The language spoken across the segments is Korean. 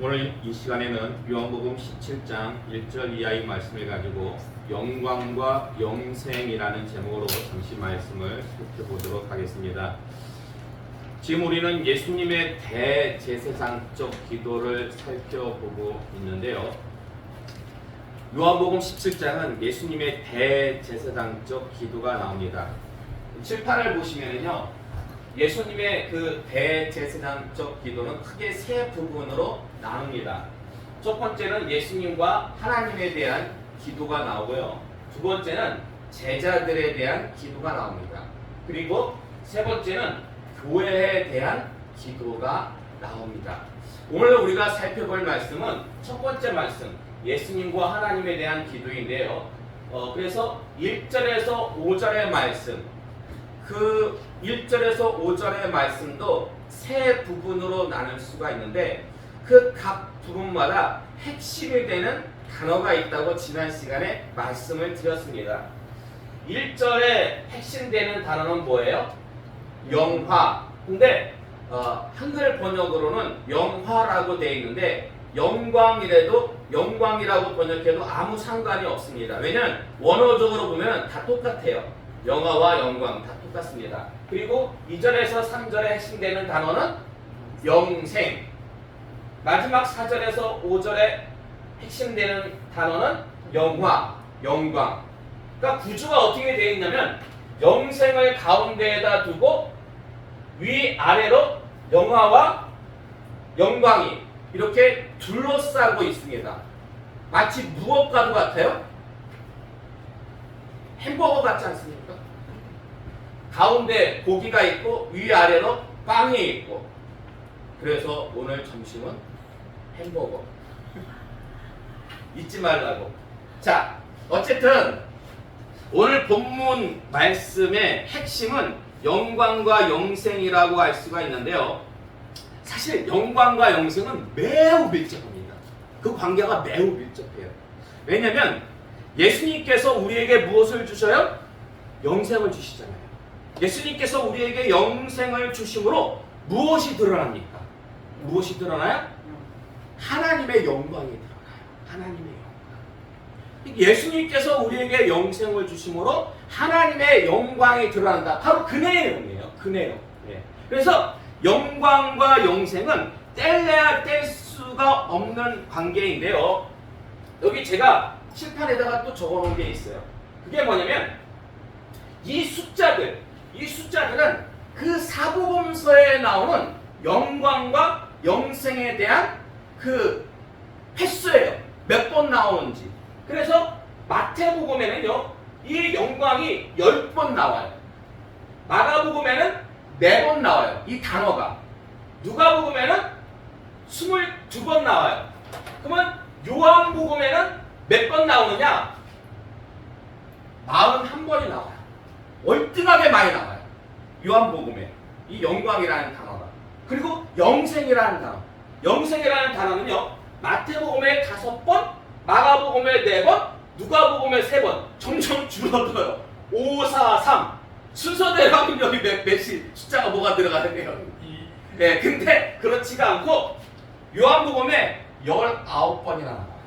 오늘 이 시간에는 요한복음 17장 1절 이하의 말씀을 가지고 영광과 영생이라는 제목으로 잠시 말씀을 살펴보도록 하겠습니다. 지금 우리는 예수님의 대제사장적 기도를 살펴보고 있는데요. 요한복음 17장은 예수님의 대제사장적 기도가 나옵니다. 칠판을 보시면요. 예수님의 그 대제사장적 기도는 크게 세 부분으로 나눕니다. 첫 번째는 예수님과 하나님에 대한 기도가 나오고요. 두 번째는 제자들에 대한 기도가 나옵니다. 그리고 세 번째는 교회에 대한 기도가 나옵니다. 오늘 우리가 살펴볼 말씀은 첫 번째 말씀, 예수님과 하나님에 대한 기도인데요. 그래서 1절에서 5절의 말씀, 그 1절에서 5절의 말씀도 세 부분으로 나눌 수가 있는데 그 각 부분마다 핵심이 되는 단어가 있다고 지난 시간에 말씀을 드렸습니다. 1절에 핵심되는 단어는 뭐예요? 영화. 근데 한글 번역으로는 영화라고 되어 있는데 영광이라도 영광이라고 번역해도 아무 상관이 없습니다. 왜냐하면 원어적으로 보면 다 똑같아요. 영화와 영광 다 똑같습니다. 그리고 2절에서 3절에 핵심되는 단어는 영생. 마지막 4절에서 5절에 핵심되는 단어는 영화, 영광. 그러니까 구조가 어떻게 되어 있냐면 영생을 가운데에다 두고 위아래로 영화와 영광이 이렇게 둘러싸고 있습니다. 마치 무엇과도 같아요? 햄버거 같지 않습니까? 가운데 고기가 있고 위아래로 빵이 있고, 그래서 오늘 점심은 햄버거 잊지 말라고. 자, 어쨌든 오늘 본문 말씀의 핵심은 영광과 영생이라고 할 수가 있는데요. 사실 영광과 영생은 매우 밀접합니다. 그 관계가 매우 밀접해요. 왜냐하면 예수님께서 우리에게 무엇을 주셔요? 영생을 주시잖아요. 예수님께서 우리에게 영생을 주심으로 무엇이 드러납니까? 무엇이 드러나요? 하나님의 영광이 드러나요. 하나님의 영광. 예수님께서 우리에게 영생을 주심으로 하나님의 영광이 드러난다. 바로 그 내용이에요. 그 내용. 예. 그래서 영광과 영생은 뗄래야 뗄 수가 없는 관계인데요. 여기 제가 칠판에다가 또 적어놓은 게 있어요. 그게 뭐냐면 이 숫자들은 그 사복음서에 나오는 영광과 영생에 대한 그 횟수예요. 몇 번 나오는지. 그래서 마태복음에는요, 이 영광이 10번 나와요. 마가복음에는 4번 나와요. 이 단어가. 누가복음에는 22번 나와요. 그러면 요한복음에는 몇 번 나오느냐? 41번이 나와요. 월등하게 많이 나와요. 요한복음에 이 영광이라는 단어가. 그리고 영생이라는 단어. 영생이라는 단어는요, 마태복음에 5번, 마가복음에 4번, 누가복음에 3번. 점점 줄어들어요. 5, 4, 3. 순서대로 하면 여기 몇이 숫자가 뭐가 들어가야 돼요? 네, 근데 그렇지가 않고 요한복음에 19번이나 나와요.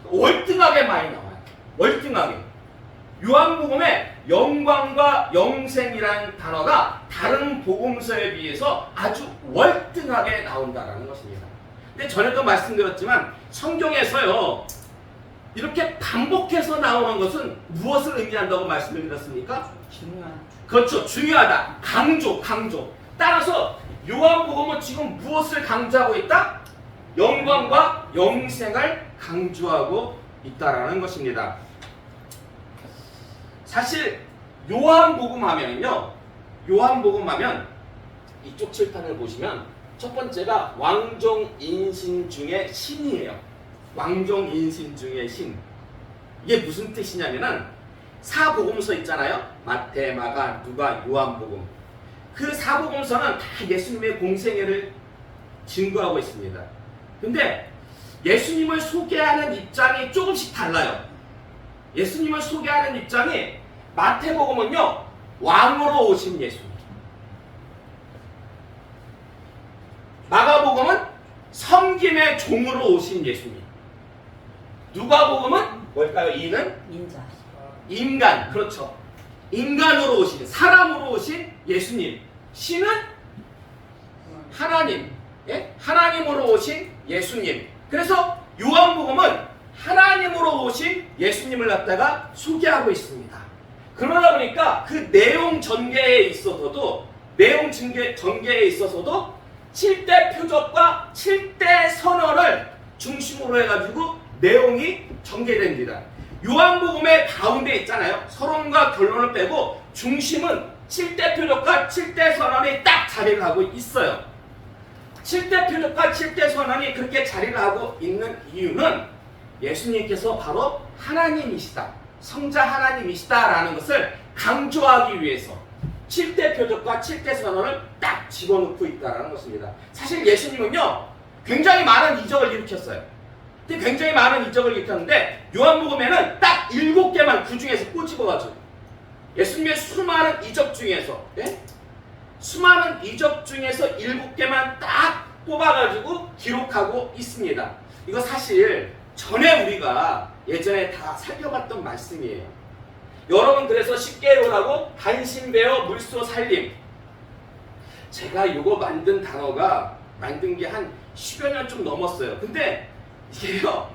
월등하게 많이 나와요. 월등하게. 요한복음에 영광과 영생이라는 단어가 다른 복음서에 비해서 아주 월등하게 나온다는 것입니다. 근데 전에도 말씀드렸지만 성경에서요, 이렇게 반복해서 나오는 것은 무엇을 의미한다고 말씀을 드렸습니까? 중요한. 그렇죠. 중요하다. 강조. 따라서 요한복음은 지금 무엇을 강조하고 있다? 영광과 영생을 강조하고 있다라는 것입니다. 사실 요한복음 하면요, 이쪽 칠판을 보시면 첫 번째가 왕종인신 중의 신이에요. 왕종인신 중의 신. 이게 무슨 뜻이냐면은 사복음서 있잖아요. 마태, 마가, 누가, 요한복음. 그 사복음서는 다 예수님의 공생애를 증거하고 있습니다. 근데 예수님을 소개하는 입장이 조금씩 달라요. 예수님을 소개하는 입장이 마태복음은요, 왕으로 오신 예수님. 마가복음은 성 섬김의 종으로 오신 예수님. 누가복음은 뭘까요? 이는 인자. 인간, 그렇죠. 인간으로 오신, 사람으로 오신 예수님. 신은 하나님, 예? 하나님으로 오신 예수님. 그래서 요한복음은 하나님으로 오신 예수님을 갖다가 소개하고 있습니다. 그러다 보니까 그 내용 전개에 있어서도 7대 표적과 7대 선언을 중심으로 해가지고 내용이 전개됩니다. 요한복음의 가운데 있잖아요. 서론과 결론을 빼고 중심은 7대 표적과 7대 선언이 딱 자리를 하고 있어요. 7대 표적과 7대 선언이 그렇게 자리를 하고 있는 이유는 예수님께서 바로 하나님이시다, 성자 하나님이시다라는 것을 강조하기 위해서 7대 표적과 7대 선언을 딱 집어넣고 있다는 것입니다. 사실 예수님은요, 굉장히 많은 이적을 일으켰어요. 근데 굉장히 많은 이적을 일으켰는데 요한복음에는 딱 7개만 그 중에서 꼬집어가지고 예수님의 수많은 이적 중에서, 예? 수많은 이적 중에서 7개만 딱 뽑아가지고 기록하고 있습니다. 이거 사실 전에 우리가 예전에 다 살펴봤던 말씀이에요. 여러분, 그래서 쉽게 외우라고 간신배어 물소 살림. 제가 이거 만든 단어가 만든 게 한 10여 년 좀 넘었어요. 근데 이게요,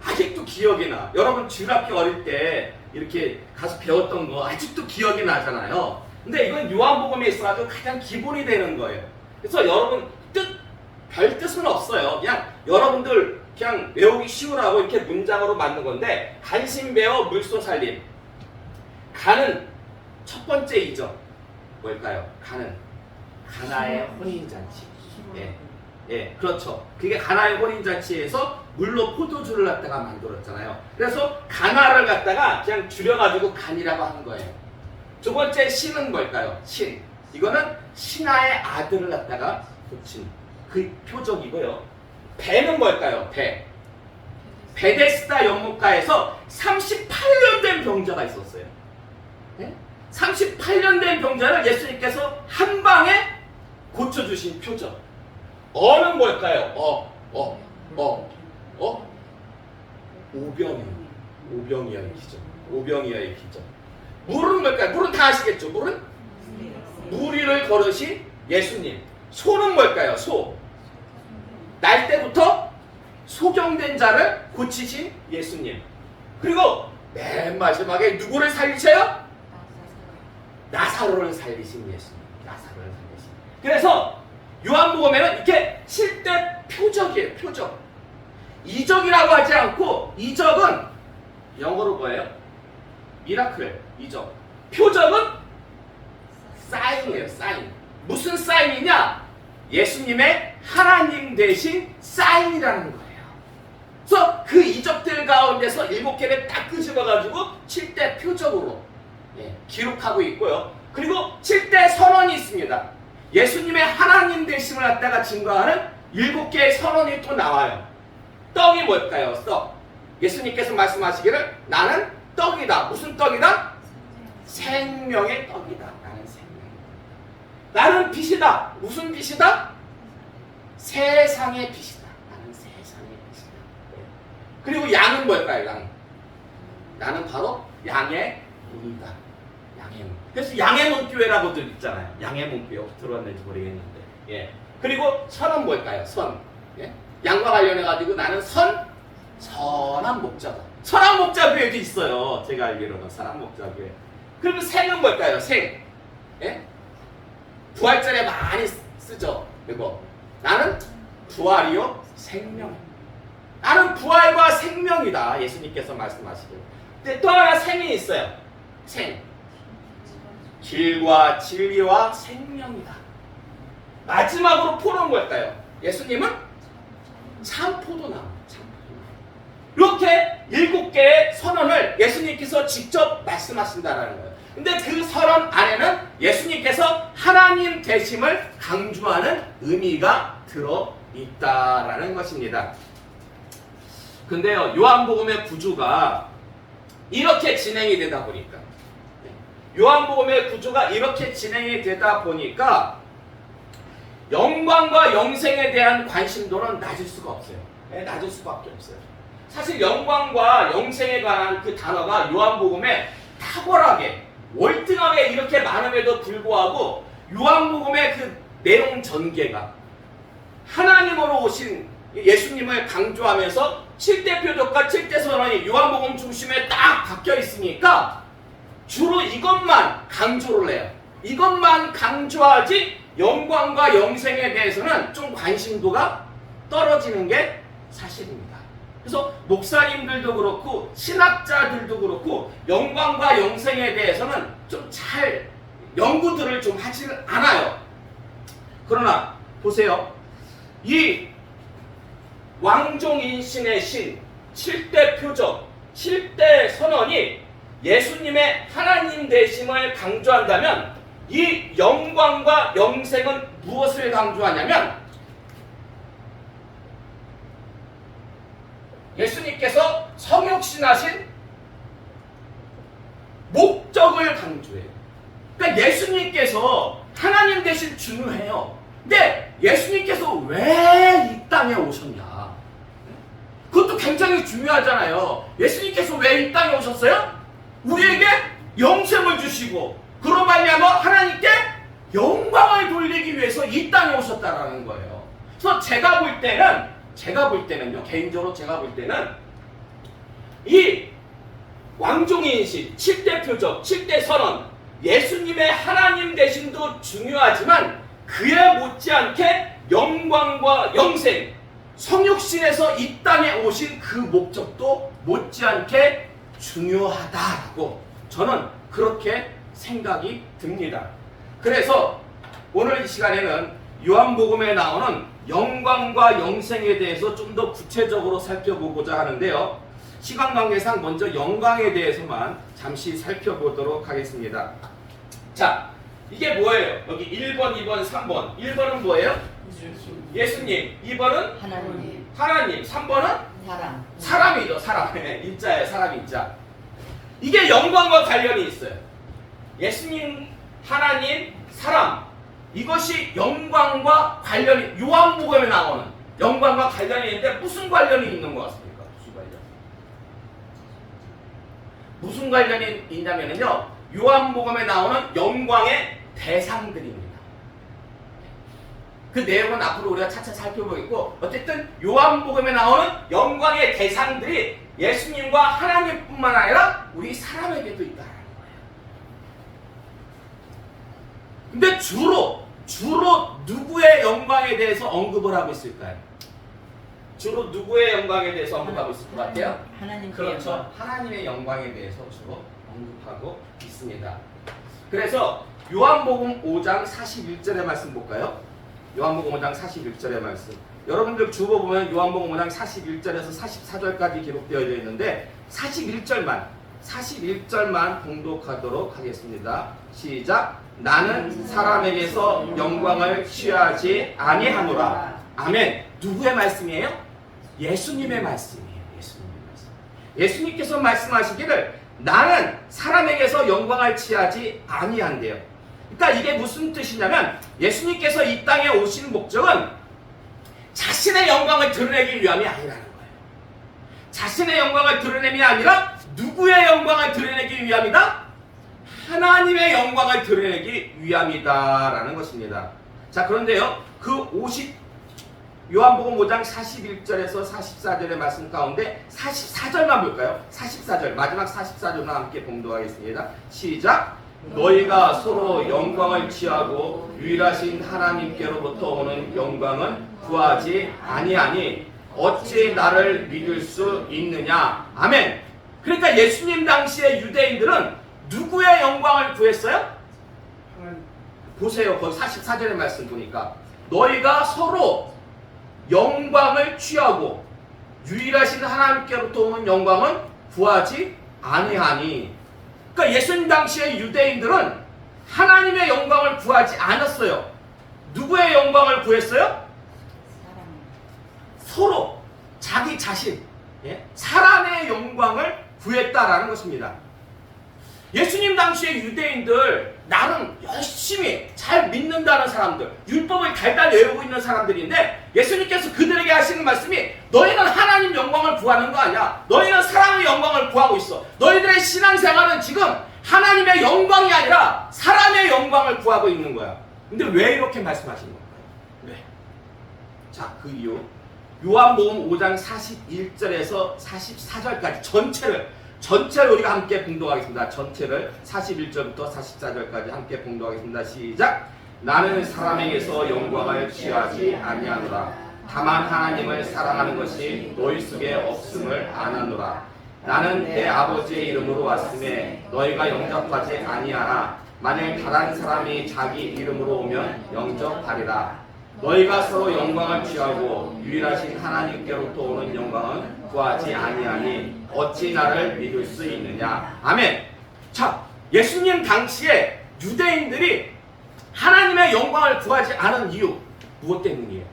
아직도 기억이 나. 여러분 주일학교 어릴 때 이렇게 가서 배웠던 거 아직도 기억이 나잖아요. 근데 이건 요한복음에 있어가지고 가장 기본이 되는 거예요. 그래서 여러분 별 뜻은 없어요. 그냥 여러분들 그냥 외우기 쉬우라고 이렇게 문장으로 만든 건데, 간신배어 물소 살림. 간은 첫 번째 이적 뭘까요? 간은 가나의 혼인잔치. 예, 그렇죠. 그게 가나의 혼인잔치에서 물로 포도주를 갖다가 만들었잖아요. 그래서 가나를 갖다가 그냥 줄여가지고 간이라고 하는 거예요. 두 번째 신은 뭘까요? 신. 이거는 신하의 아들을 갖다가 붙인 그 표적이고요. 배는 뭘까요? 배. 베데스다 연못가에서 38년 된 병자가 있었어요. 네? 38년 된 병자를 예수님께서 한 방에 고쳐주신 표적. 어는 뭘까요? 오병이어의 기적. 오병이어의 기적. 물은 뭘까요? 물은 다 아시겠죠? 물은 물 위를 걸으신 예수님. 소는 뭘까요? 소. 날 때부터 소경된 자를 고치신 예수님. 그리고 맨 마지막에 누구를 살리셔요? 나사로를 살리신 예수님. 나사로를 살리신. 그래서 요한복음에는 이렇게 7대 표적이에요. 표적. 이적이라고 하지 않고, 이적은 영어로 뭐예요? 미라클. 이적. 표적은 사인이에요. 사인. 무슨 사인이냐? 예수님의 하나님 되신 사인이라는 거예요. 그래서 그 이적들 가운데서 7개를 딱 끄집어가지고 7대 표적으로 기록하고 있고요. 그리고 7대 선언이 있습니다. 예수님의 하나님 되심을 갖다가 증거하는 7개의 선언이 또 나와요. 떡이 뭘까요? 떡. 예수님께서 말씀하시기를 나는 떡이다. 무슨 떡이다? 생명의 떡이다. 나는 생명. 나는 빛이다. 무슨 빛이다? 세상의 빛이다. 나는 세상의 빛이다. 그리고 양은 뭘까요? 양. 나는 바로 양의 문이다. 양의 문. 그래서 양의 문교회라고들 있잖아요. 양의 문교회 들어왔는지 모르겠는데. 예. 그리고 선은 뭘까요? 선. 예? 양과 관련해가지고 나는 선한 목자다. 선한 목자교회도 있어요. 제가 알기로는 선한 목자교회. 그리고 생은 뭘까요? 생. 예? 부활절에 많이 쓰죠. 이거. 나는 부활이요 생명. 나는 부활과 생명이다. 예수님께서 말씀하시길. 근데 또 하나 생이 있어요. 생. 길과 진리와 생명이다. 마지막으로 포는 뭘까요? 예수님은 참포도나무. 이렇게 7개의 선언을 예수님께서 직접 말씀하신다는 거예요. 근데 그 선언 안에는 예수님께서 하나님 되심을 강조하는 의미가 들어있다라는 것입니다. 근데요, 요한복음의 구조가 이렇게 진행이 되다 보니까, 요한복음의 구조가 이렇게 진행이 되다 보니까 영광과 영생에 대한 관심도는 낮을 수가 없어요. 낮을 수밖에 없어요. 사실 영광과 영생에 관한 그 단어가 요한복음에 탁월하게 월등하게 이렇게 많음에도 불구하고 요한복음의 그 내용 전개가 하나님으로 오신 예수님을 강조하면서 7대 표적과 7대 선언이 요한복음 중심에 딱 박혀 있으니까 주로 이것만 강조를 해요. 이것만 강조하지 영광과 영생에 대해서는 좀 관심도가 떨어지는 게 사실입니다. 그래서 목사님들도 그렇고 신학자들도 그렇고 영광과 영생에 대해서는 좀 잘 연구들을 좀 하지는 않아요. 그러나 보세요. 이 왕종인신의 신 7대 표적, 7대 선언이 예수님의 하나님 되심을 강조한다면 이 영광과 영생은 무엇을 강조하냐면 예수님께서 성육신하신 목적을 강조해요. 그러니까 예수님께서 하나님 되신 중요해요. 근데 예수님께서 왜 이 땅에 오셨냐? 그것도 굉장히 중요하잖아요. 예수님께서 왜 이 땅에 오셨어요? 우리에게 영생을 주시고 그로 말미암아 하나님께 영광을 돌리기 위해서 이 땅에 오셨다라는 거예요. 그래서 제가 볼 때는요, 개인적으로 제가 볼 때는 이 왕종인신, 7대 표적, 7대 선언, 예수님의 하나님 되심도 중요하지만 그에 못지않게 영광과 영생, 성육신에서 이 땅에 오신 그 목적도 못지않게 중요하다라고 저는 그렇게 생각이 듭니다. 그래서 오늘 이 시간에는 요한복음에 나오는 영광과 영생에 대해서 좀 더 구체적으로 살펴보고자 하는데요. 시간 관계상 먼저 영광에 대해서만 잠시 살펴보도록 하겠습니다. 자, 이게 뭐예요? 여기 1번, 2번, 3번. 1번은 뭐예요? 예수님. 2번은 하나님. 3번은 사람이죠. 사람. 인자예요. 사람 인자. 이게 영광과 관련이 있어요. 예수님, 하나님, 사람. 이것이 영광과 관련이, 요한복음에 나오는 영광과 관련이 있는데 무슨 관련이 있는 것 같습니까? 무슨 관련이 있냐면요, 요한복음에 나오는 영광의 대상들입니다. 그 내용은 앞으로 우리가 차차 살펴보겠고, 어쨌든 요한복음에 나오는 영광의 대상들이 예수님과 하나님뿐만 아니라 우리 사람에게도 있다는 거예요. 근데 주로 누구의 영광에 대해서 언급을 하고 있을까요? 주로 누구의 영광에 대해서 언급하고 있을 것 같아요? 그렇죠. 영광. 하나님의 영광에 대해서 주로 언급하고 있습니다. 그래서 요한복음 5장 41절의 말씀 볼까요? 요한복음 5장 41절의 말씀. 여러분들 주보 보면 요한복음 5장 41절에서 44절까지 기록되어 있는데 41절만 봉독하도록 하겠습니다. 시작. 나는 사람에게서 영광을 취하지 아니하노라. 아멘. 누구의 말씀이에요? 예수님의 말씀이에요. 예수님의 말씀. 예수님께서 말씀하시기를 나는 사람에게서 영광을 취하지 아니한대요. 그러니까 이게 무슨 뜻이냐면 예수님께서 이 땅에 오신 목적은 자신의 영광을 드러내기 위함이 아니라는 거예요. 자신의 영광을 드러냄이 아니라 누구의 영광을 드러내기 위함이다? 하나님의 영광을 드러내기 위함이다라는 것입니다. 자, 그런데요, 요한복음 5장 41절에서 44절의 말씀 가운데 44절만 볼까요? 44절, 마지막 44절만 함께 봉독하겠습니다. 시작! 너희가 서로 영광을 취하고 유일하신 하나님께로부터 오는 영광은 구하지 아니하니 어찌 나를 믿을 수 있느냐? 아멘! 그러니까 예수님 당시의 유대인들은 누구의 영광을 구했어요? 보세요. 거기 44절의 말씀 보니까 너희가 서로 영광을 취하고 유일하신 하나님께로부터 오는 영광은 구하지 아니하니. 그러니까 예수님 당시의 유대인들은 하나님의 영광을 구하지 않았어요. 누구의 영광을 구했어요? 서로 자기 자신, 사람의 영광을 구했다라는 것입니다. 예수님 당시에 유대인들 나름 열심히 잘 믿는다는 사람들, 율법을 달달 외우고 있는 사람들인데 예수님께서 그들에게 하시는 말씀이 너희는 하나님 영광을 구하는 거 아니야. 너희는 사람의 영광을 구하고 있어. 너희들의 신앙생활은 지금 하나님의 영광이 아니라 사람의 영광을 구하고 있는 거야. 근데 왜 이렇게 말씀하시는 걸까요? 네. 자, 그 이유 요한복음 5장 41절에서 44절까지 전체를 우리가 함께 봉독하겠습니다. 전체를 41절부터 44절까지 함께 봉독하겠습니다. 시작. 나는 사람에게서 영광을 취하지 아니하노라. 다만 하나님을 사랑하는 것이 너희 속에 없음을 아나노라. 나는 내 아버지의 이름으로 왔음에 너희가 영접하지 아니하나 만일 다른 사람이 자기 이름으로 오면 영접하리라. 너희가 서로 영광을 취하고 유일하신 하나님께로부터 오는 영광은 구하지 아니하니 어찌 나를 믿을 수 있느냐. 아멘. 자, 예수님 당시에 유대인들이 하나님의 영광을 구하지 않은 이유 무엇 때문이에요?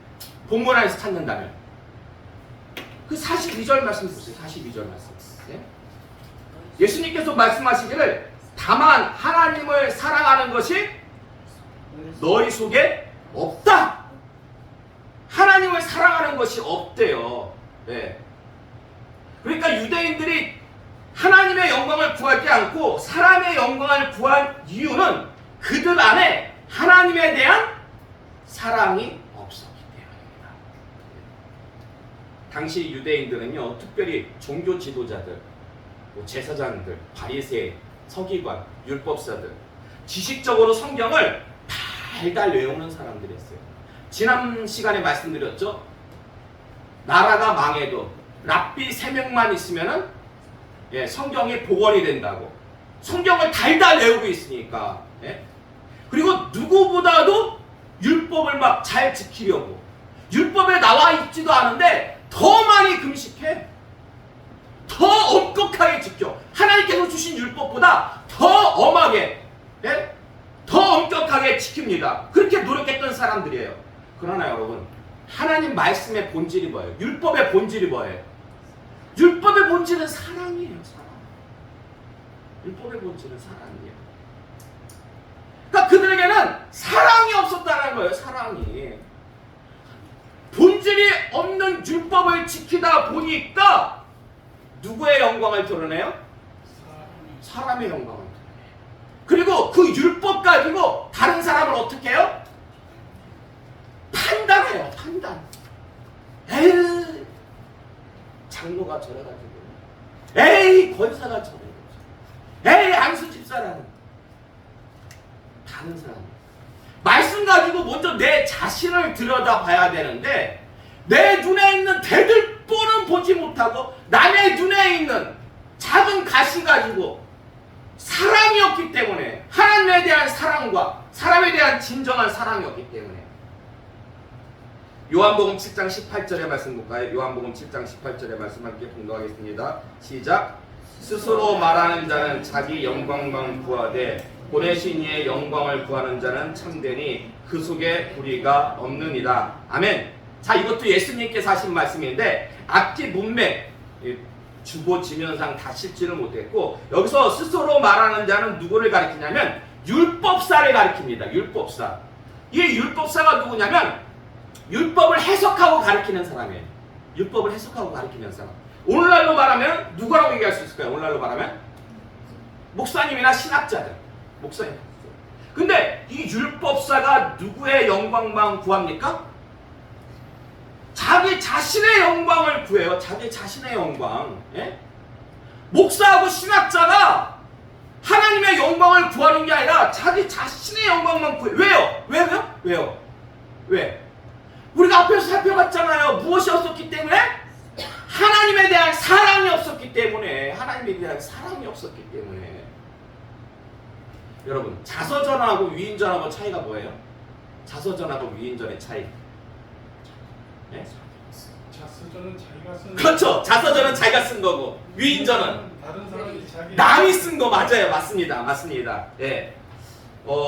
본문 안에서 찾는다면 그 42절 말씀 보세요. 42절 말씀. 네? 예수님께서 말씀하시기를 다만 하나님을 사랑하는 것이 너희 속에 없다. 하나님을 사랑하는 것이 없대요. 네. 그러니까 유대인들이 하나님의 영광을 구하지 않고 사람의 영광을 구한 이유는 그들 안에 하나님에 대한 사랑이 없었기 때문입니다. 당시 유대인들은요, 특별히 종교 지도자들, 제사장들, 바리새인, 서기관, 율법사들, 지식적으로 성경을 달달 외우는 사람들이었어요. 지난 시간에 말씀드렸죠. 나라가 망해도 랍비 3명만 있으면은 성경이 복원이 된다고. 성경을 달달 외우고 있으니까. 그리고 누구보다도 율법을 막 잘 지키려고. 율법에 나와 있지도 않은데 더 많이 금식해. 더 엄격하게 지켜. 하나님께서 주신 율법보다 더 엄하게, 더 엄격하게 지킵니다. 그렇게 노력했던 사람들이에요. 그러나 여러분, 하나님 말씀의 본질이 뭐예요? 율법의 본질이 뭐예요? 율법의 본질은 사랑이에요. 사랑. 율법의 본질은 사랑이에요. 그러니까 그들에게는 사랑이 없었다는 거예요. 사랑이. 본질이 없는 율법을 지키다 보니까 누구의 영광을 드러내요? 사람의 영광을 드러내요. 그리고 그 율법 가지고 다른 사람을 어떻게 해요? 판단해요. 판단. 에이, 장로가 저래가지고, 에이, 권사가 저래가지고, 에이, 안수 집사라는 다른 사람. 말씀 가지고 먼저 내 자신을 들여다봐야 되는데 내 눈에 있는 대들보는 보지 못하고 남의 눈에 있는 작은 가시 가지고 사랑이 없기 때문에, 하나님에 대한 사랑과 사람에 대한 진정한 사랑이 없기 때문에. 요한복음 7장 18절의 말씀 볼까요? 요한복음 7장 18절의 말씀 함께 봉독하겠습니다. 시작. 스스로 말하는 자는 자기 영광만 구하되 보내신 이의 영광을 구하는 자는 참되니 그 속에 불의가 없느니라. 아멘. 자, 이것도 예수님께서 하신 말씀인데 앞뒤 문맥 주보 지면상 다 씹지를 못했고, 여기서 스스로 말하는 자는 누구를 가리키냐면 율법사를 가리킵니다. 율법사. 이 율법사가 누구냐면 율법을 해석하고 가리키는 사람이에요. 율법을 해석하고 가리키는 사람. 오늘날로 말하면 누구라고 얘기할 수 있을까요? 오늘날로 말하면 목사님이나 신학자들. 목사님. 근데 이 율법사가 누구의 영광만 구합니까? 자기 자신의 영광을 구해요. 자기 자신의 영광. 목사하고 신학자가 하나님의 영광을 구하는 게 아니라 자기 자신의 영광만 구해요. 왜요? 왜? 우리가 앞에서 살펴봤잖아요. 무엇이 없었기 때문에? 하나님에 대한 사랑이 없었기 때문에. 하나님에 대한 사랑이 없었기 때문에. 여러분, 자서전하고 위인전하고 차이가 뭐예요? 자서전하고 위인전의 차이. 자서전은 자기가 쓴 그렇죠. 자서전은 자기가 쓴 거고, 위인전은 다른 사람이 자기 남이 쓴 거. 맞아요. 맞습니다. 예.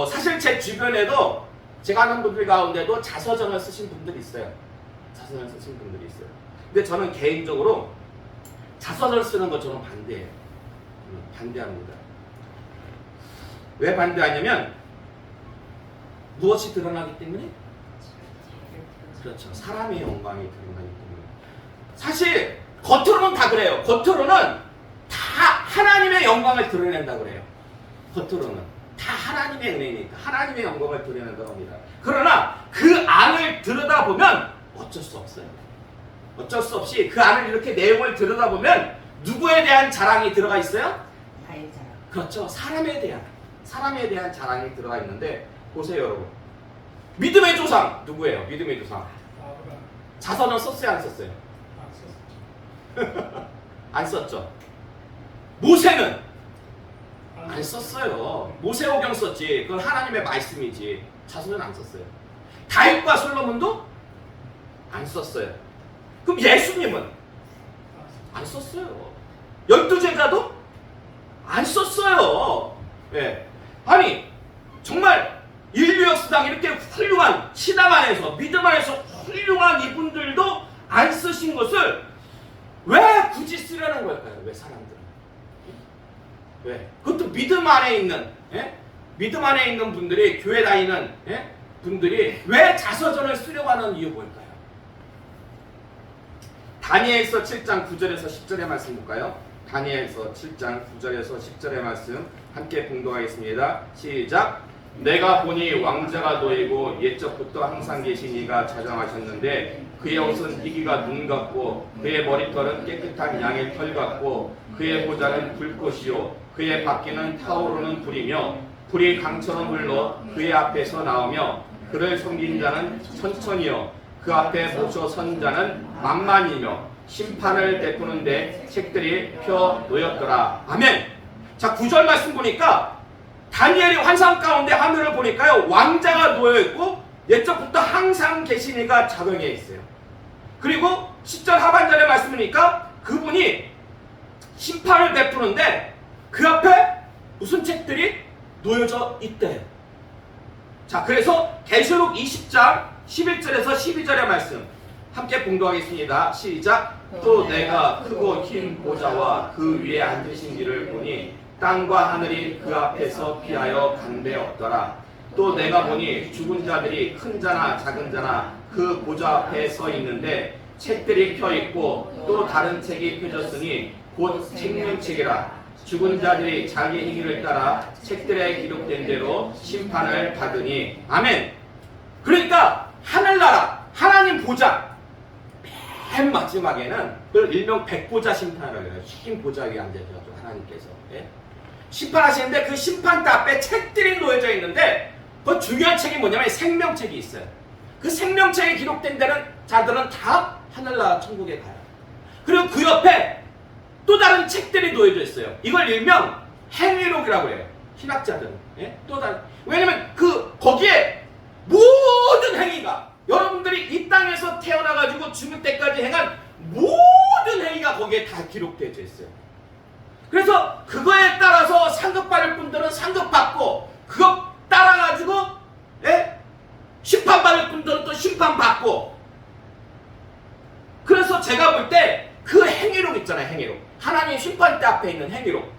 사실 제 주변에도 제가 아는 분들 가운데도 자서전을 쓰신 분들이 있어요. 자서전을 쓰신 분들이 있어요. 근데 저는 개인적으로 자서전 쓰는 거 저는 반대해요. 반대합니다. 왜 반대하냐면 무엇이 드러나기 때문에? 그렇죠. 사람의 영광이 드러나기 때문에. 사실 겉으로는 다 그래요. 겉으로는 다 하나님의 영광을 드러낸다 그래요. 겉으로는 다 하나님의 은혜니까 하나님의 영광을 드러낸다고 합니다. 그러나 그 안을 들여다보면 어쩔 수 없어요. 어쩔 수 없이 그 안을 이렇게 내용을 들여다보면 누구에 대한 자랑이 들어가 있어요? 나의 자랑. 그렇죠. 사람에 대한 자랑이 들어가 있는데 보세요 여러분. 믿음의 조상 누구예요? 믿음의 조상. 아브라함 자선은 썼어요 안 썼어요? 안 썼죠. 안 썼죠. 모세는 안 안 썼어요. 모세오경 썼지. 그건 하나님의 말씀이지. 자선은 안 썼어요. 다윗과 솔로몬도 안 썼어요. 그럼 예수님은 안 썼어요. 12제자도 안 썼어요. 예. 아니 정말 인류 역사상 이렇게 훌륭한 신앙 안에서 믿음 안에서 훌륭한 이분들도 안 쓰신 것을 왜 굳이 쓰려는 걸까요? 왜 사람들은? 왜? 그것도 믿음 안에 있는 믿음 안에 있는 분들이 교회 다니는 분들이 왜 자서전을 쓰려고 하는 이유 뭘까요? 다니엘서 7장 9절에서 10절의 말씀 볼까요? 다니엘서 7장 9절에서 10절의 말씀 함께 봉독하겠습니다. 시작. 내가 보니 왕자가 놓이고 옛적부터 항상 계신 이가 자정하셨는데 그의 옷은 희기가 눈 같고 그의 머리털은 깨끗한 양의 털 같고 그의 보좌는 불꽃이요 그의 바퀴는 타오르는 불이며 불이 강처럼 흘러 그의 앞에서 나오며 그를 섬긴 자는 천천히요 그 앞에 모셔 선 자는 만만이며 심판을 베푸는데 책들이 펴 놓였더라. 아멘. 자 9절 말씀 보니까 다니엘이 환상 가운데 하늘을 보니까요 왕자가 놓여있고 옛적부터 항상 계신 이가 자정해 있어요. 그리고 10절 하반절의 말씀이니까 그분이 심판을 베푸는데 그 앞에 무슨 책들이 놓여져 있대요. 자 그래서 계시록 20장 11절에서 12절의 말씀 함께 봉독하겠습니다. 시작. 또 내가 크고 흰 보좌와 그 위에 앉으신 이를 보니 땅과 하늘이 그 앞에서 피하여 간대었더라. 또 내가 보니 죽은 자들이 큰 자나 작은 자나 그 보좌 앞에 서 있는데 책들이 펴 있고 또 다른 책이 펴졌으니 곧 생명책이라. 죽은 자들이 자기 행위를 따라 책들에 기록된 대로 심판을 받으니. 아멘. 그러니까 하늘나라 하나님 보좌 맨 마지막에는 그걸 일명 백보자 심판이라고 해요. 흰 보좌 위에 앉아가지고 하나님께서 심판하시는데 그 심판대 앞에 책들이 놓여져 있는데 그 중요한 책이 뭐냐면 생명책이 있어요. 그 생명책에 기록된 데는 자들은 다 하늘나라 천국에 가요. 그리고 그 옆에 또 다른 책들이 놓여져 있어요. 이걸 일명 행위록이라고 해요. 신학자들은. 또 다른. 왜냐면 거기에 모든 행위가 여러분들이 이 땅에서 태어나가지고 죽을 때까지 행한 모든 행위가 거기에 다 기록되어 있어요. 그래서 그거에 따라서 상급받을 분들은 상급받고 그거 따라가지고 심판받을 분들은 또 심판받고. 그래서 제가 볼 때 그 행위록 있잖아요. 행위록. 하나님 심판대 앞에 있는 행위록.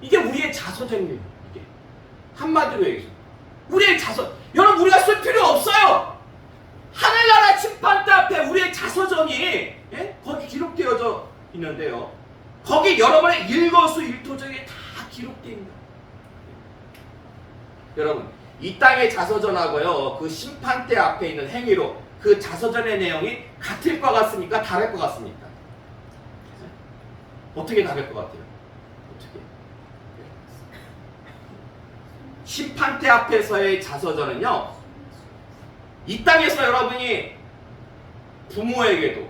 이게 우리의 자서전이에요. 이게 한마디로 얘기해서 우리의 자서. 여러분 우리가 쓸 필요 없어요. 하늘나라 심판대 앞에 우리의 자서전이 거기 기록되어져 있는데요. 거기 여러분의 일거수일투족이 다 기록되어 있는 거예요. 여러분 이 땅의 자서전하고요 그 심판대 앞에 있는 행위로 그 자서전의 내용이 같을 것 같습니까? 다를 것 같습니까? 어떻게 다를 것 같아요? 어떻게? 심판대 앞에서의 자서전은요 이 땅에서 여러분이 부모에게도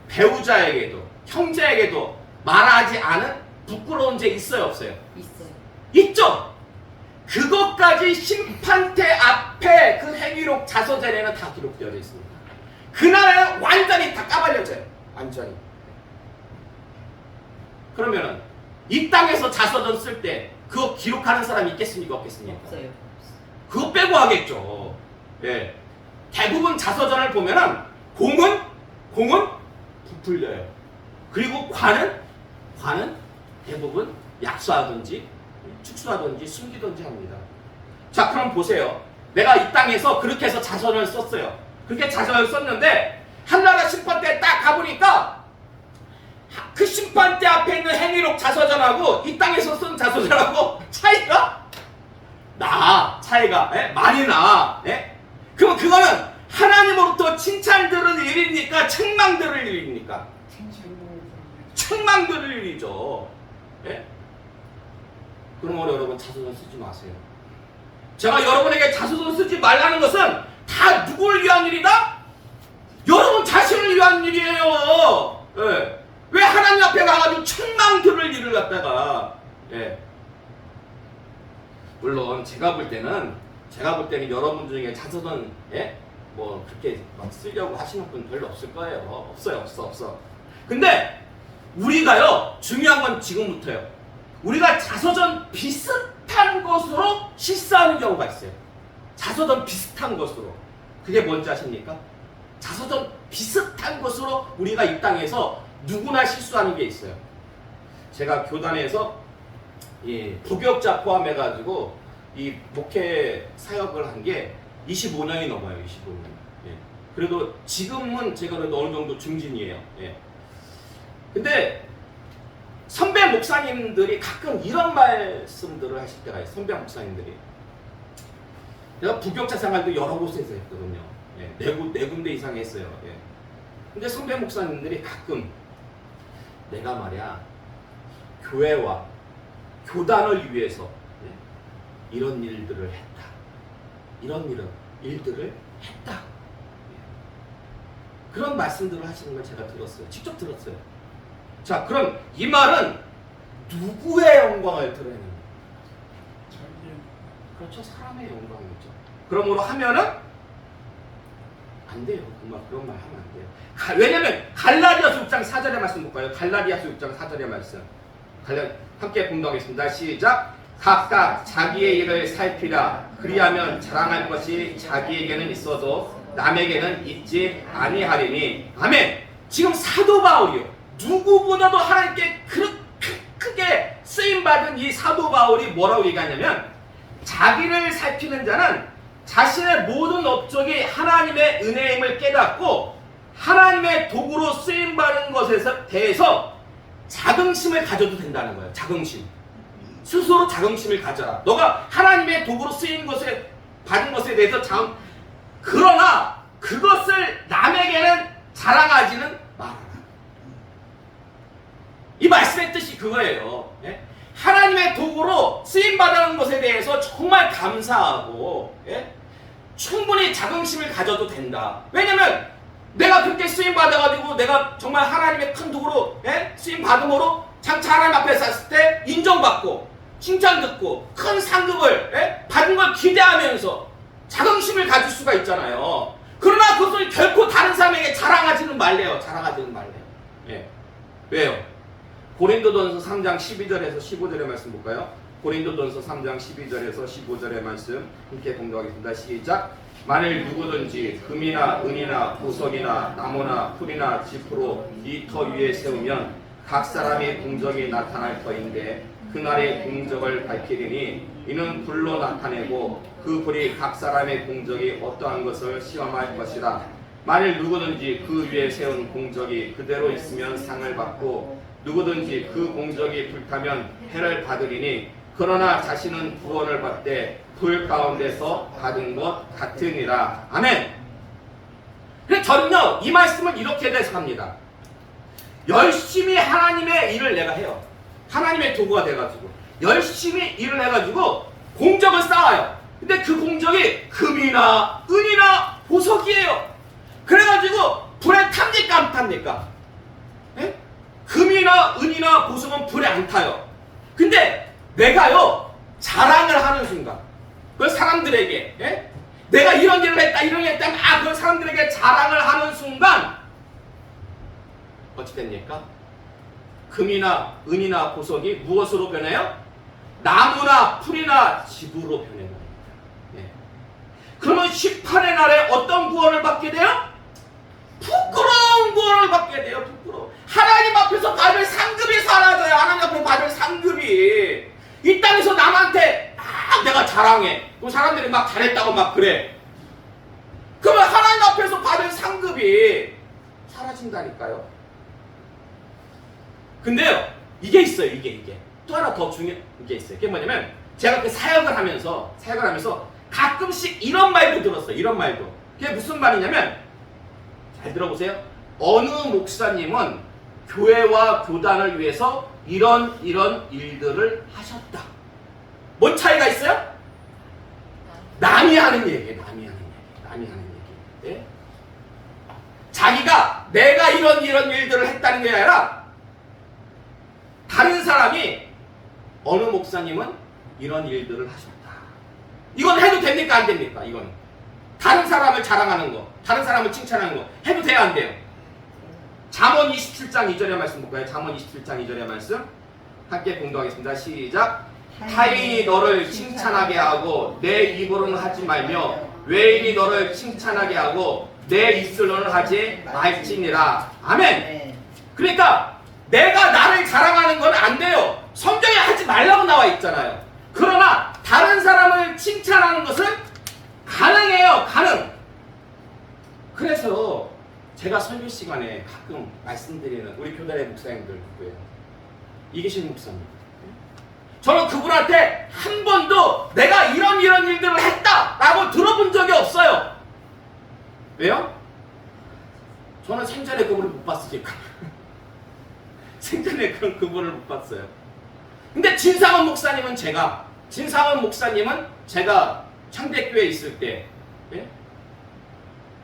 배우자에게도 형제에게도 말하지 않은 부끄러운 죄 있어요 없어요? 있어요. 있죠? 그것까지 심판대 앞에 그 행위록 자서전에는 다 기록되어 있습니다. 그날에는 완전히 다 까발려져요. 완전히. 그러면은 이 땅에서 자서전 쓸 때 그거 기록하는 사람이 있겠습니까? 없겠습니까? 없어요. 그거 빼고 하겠죠. 예. 대부분 자서전을 보면은 공은 부풀려요. 그리고 관은 대부분 약수하든지 축소하든지 숨기든지 합니다. 자, 그럼 보세요. 내가 이 땅에서 그렇게 해서 자선을 썼어요. 그렇게 자선을 썼는데 한나라 심판대에 딱 가보니까 그 심판대 앞에 있는 행위록 자서전하고 이 땅에서 쓴 자서전하고 차이가 차이가 많이 나. 그럼 그거는 하나님으로부터 칭찬 들을 일입니까? 책망 들을 일입니까? 책망 들을 일이죠. 그러므로 여러분 자서전 쓰지 마세요. 제가 여러분에게 자서전 쓰지 말라는 것은 다 누굴 위한 일이다? 여러분 자신을 위한 일이에요. 왜 하나님 앞에 가가지고 책망 들을 일을 갖다가 물론 제가 볼 때는 여러분 중에 자서전 뭐 그렇게 막 쓰려고 하시는 분 별로 없을 거예요. 없어. 근데 우리가요, 중요한 건 지금부터요. 우리가 자서전 비슷한 것으로 실수하는 경우가 있어요. 자서전 비슷한 것으로. 그게 뭔지 아십니까? 자서전 비슷한 것으로 우리가 이 땅에서 누구나 실수하는 게 있어요. 제가 교단에서 부교육자 포함해가지고 이 목회 사역을 한 게 25년이 넘어요. 25년. 그래도 지금은 제가 그래도 어느 정도 중진이에요. 근데 선배 목사님들이 가끔 이런 말씀들을 하실 때가 있어요. 선배 목사님들이. 내가 부교육자 생활도 여러 곳에서 했거든요. 네 군데 이상 했어요. 근데 선배 목사님들이 가끔 내가 말이야 교회와 교단을 위해서 이런 일들을 했다. 이런 일들을 했다. 그런 말씀들을 하시는 걸 제가 들었어요. 직접 들었어요. 자, 그럼 이 말은 누구의 영광을 드러내는 거예요? 그렇죠. 사람의 영광이죠. 그러므로 하면은 안 돼요. 그런 말 하면 안 돼요. 왜냐면 갈라디아서 6장 4절의 말씀 볼까요? 갈라디아서 6장 4절의 말씀. 함께 공동하겠습니다. 시작. 각각 자기의 일을 살피라. 그리하면 자랑할 것이 자기에게는 있어도 남에게는 있지 아니하리니. 아멘. 지금 사도 바울이요. 누구보다도 하나님께 그렇게 크게 쓰임받은 이 사도 바울이 뭐라고 얘기하냐면, 자기를 살피는 자는 자신의 모든 업적이 하나님의 은혜임을 깨닫고 하나님의 도구로 쓰임받은 것에 대해서 자긍심을 가져도 된다는 거예요. 자긍심. 스스로 자긍심을 가져라. 너가 하나님의 도구로 쓰인 것에 받은 것에 대해서 그러나 그것을 남에게는 자랑하지는 말아라. 이 말씀의 뜻이 그거예요. 하나님의 도구로 쓰임받은 것에 대해서 정말 감사하고 충분히 자긍심을 가져도 된다. 왜냐면 내가 그렇게 쓰임받아가지고 내가 정말 하나님의 큰 도구로 쓰임받음으로 장차 하나님 앞에 섰을 때 인정받고 칭찬 듣고 큰 상급을 받은 걸 기대하면서 자긍심을 가질 수가 있잖아요. 그러나 그것을 결코 다른 사람에게 자랑하지는 말래요. 왜요? 고린도전서 3장 12절에서 15절의 말씀 볼까요? 고린도전서 3장 12절에서 15절의 말씀 함께 공독하겠습니다. 시작. 만일 누구든지 금이나 은이나 보석이나 나무나 풀이나 짚으로 이 터 위에 세우면 각 사람의 공적이 나타날 터인데 그날의 공적을 밝히리니 이는 불로 나타내고 그 불이 각 사람의 공적이 어떠한 것을 시험할 것이라. 만일 누구든지 그 위에 세운 공적이 그대로 있으면 상을 받고 누구든지 그 공적이 불타면 해를 받으리니 그러나 자신은 구원을 받되 불 가운데서 받은 것 같으니라. 아멘. 그래서 저는요 이 말씀을 이렇게 해석합니다. 열심히 하나님의 일을 내가 해요. 하나님의 도구가 돼가지고 열심히 일을 해가지고 공적을 쌓아요. 근데 그 공적이 금이나 은이나 보석이에요. 그래가지고 불에 탑니까 안 탑니까? 금이나 은이나 보석은 불에 안 타요. 근데 내가요 자랑을 하는 순간, 그 사람들에게 내가 이런 일을 했다 이런 일을 했다 그 사람들에게 자랑을 하는 순간 어찌 됩니까? 금이나 은이나 보석이 무엇으로 변해요? 나무나 풀이나 집으로 변해요. 그러면 18의 날에 어떤 구원을 받게 돼요? 부끄러운 구원을 받게 돼요. 부끄러워. 하나님 앞에서 받을 상급이 사라져요. 하나님 앞에 받을 상급이. 이 땅에서 자랑해. 그 사람들이 막 잘했다고 막 그래. 그러면 하나님 앞에서 받은 상급이 사라진다니까요. 근데요, 이게 있어요. 이게 또 하나 더 중요한 게 있어요. 그게 뭐냐면 제가 그 사역을 하면서 가끔씩 이런 말도 들었어요. 이런 말도. 그게 무슨 말이냐면, 잘 들어보세요. 어느 목사님은 교회와 교단을 위해서 이런 일들을 하셨다. 뭔 차이가 있어요? 남이 하는 얘기예요. 남이 하는 얘기. 예? 자기가 내가 이런 일들을 했다는 게 아니라 다른 사람이 어느 목사님은 이런 일들을 하셨다. 이건 해도 됩니까? 안 됩니까? 이건 다른 사람을 자랑하는 거, 다른 사람을 칭찬하는 거 해도 돼요? 안 돼요? 잠언 27장 2절의 말씀 볼까요? 잠언 27장 2절의 말씀 함께 공부하겠습니다. 시작. 타인이 너를 칭찬하게 하고 내 입으로는 하지 말며 외인이 너를 칭찬하게 하고 내 입술로는 하지 말지니라. 아멘. 그러니까 내가 나를 자랑하는 건 안 돼요. 성경에 하지 말라고 나와 있잖아요. 그러나 다른 사람을 칭찬하는 것은 가능해요. 가능. 그래서 제가 설교 시간에 가끔 말씀드리는 우리 교단의 목사님들 누구예요? 이계신 목사님. 저는 그분한테 한 번도 내가 이런 일들을 했다라고 들어본 적이 없어요. 왜요? 저는 생전에 그분을 못 봤으니까. 생전에 그런 그분을 못 봤어요. 근데 진상원 목사님은 제가 창대교회에 있을 때, 예?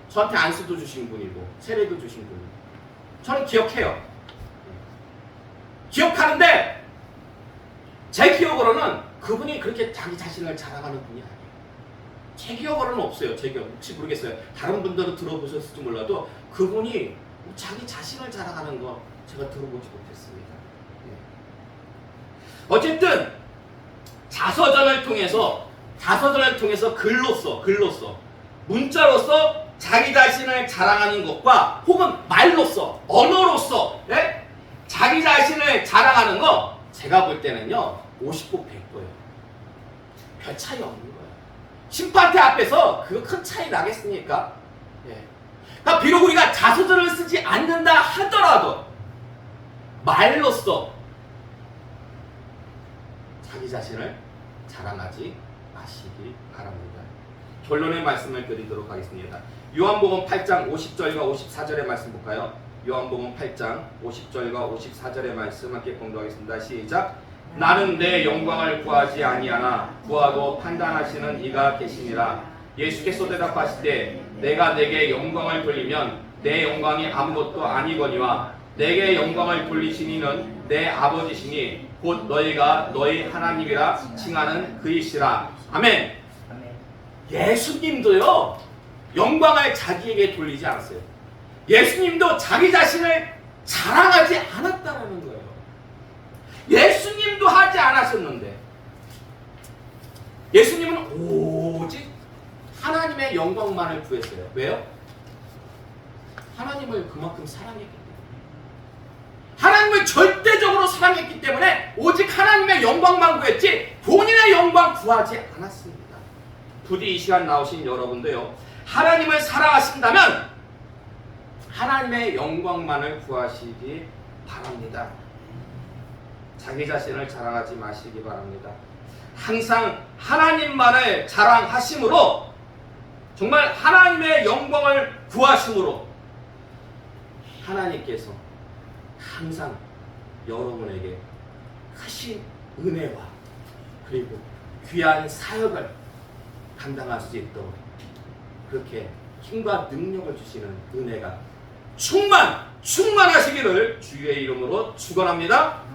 저한테 안수도 주신 분이고 세례도 주신 분이고 저는 기억해요. 기억하는데 제 기억으로는 그분이 그렇게 자기 자신을 자랑하는 분이 아니에요. 제 기억으로는 없어요. 제 기억 혹시 모르겠어요. 다른 분들은 들어보셨을지 몰라도 그분이 자기 자신을 자랑하는 거 제가 들어보지 못했습니다. 네. 어쨌든 자서전을 통해서 글로써 문자로서 자기 자신을 자랑하는 것과 혹은 말로써 언어로써, 예? 자기 자신을 자랑하는 거 제가 볼 때는요 50고 100고예요. 별 차이 없는 거예요. 심판대 앞에서 그거 큰 차이 나겠습니까? 예. 그러니까 비록 우리가 자서전을 쓰지 않는다 하더라도 말로써 자기 자신을 자랑하지 마시기 바랍니다. 결론의 말씀을 드리도록 하겠습니다. 요한복음 8장 50절과 54절의 말씀 볼까요? 요한복음 8장 50절과 54절의 말씀 함께 공부하겠습니다. 시작. 나는 내 영광을 구하지 아니하나 구하고 판단하시는 이가 계시니라. 예수께서 대답하시되 내가 내게 영광을 돌리면 내 영광이 아무것도 아니거니와 내게 영광을 돌리신 이는 내 아버지시니 곧 너희가 너희 하나님이라 칭하는 그이시라. 아멘. 예수님도요 영광을 자기에게 돌리지 않았어요. 예수님도 자기 자신을 자랑하지 않았다는 거예요. 예수님도 하지 않았었는데 예수님은 오직 하나님의 영광만을 구했어요. 왜요? 하나님을 그만큼 사랑했기 때문에. 하나님을 절대적으로 사랑했기 때문에 오직 하나님의 영광만 구했지 본인의 영광 구하지 않았습니다. 부디 이 시간 나오신 여러분도요 하나님을 사랑하신다면 하나님의 영광만을 구하시기 바랍니다. 자기 자신을 자랑하지 마시기 바랍니다. 항상 하나님만을 자랑하심으로 정말 하나님의 영광을 구하심으로 하나님께서 항상 여러분에게 크신 은혜와 그리고 귀한 사역을 감당할 수 있도록 그렇게 힘과 능력을 주시는 은혜가 충만하시기를 주의 이름으로 축원합니다.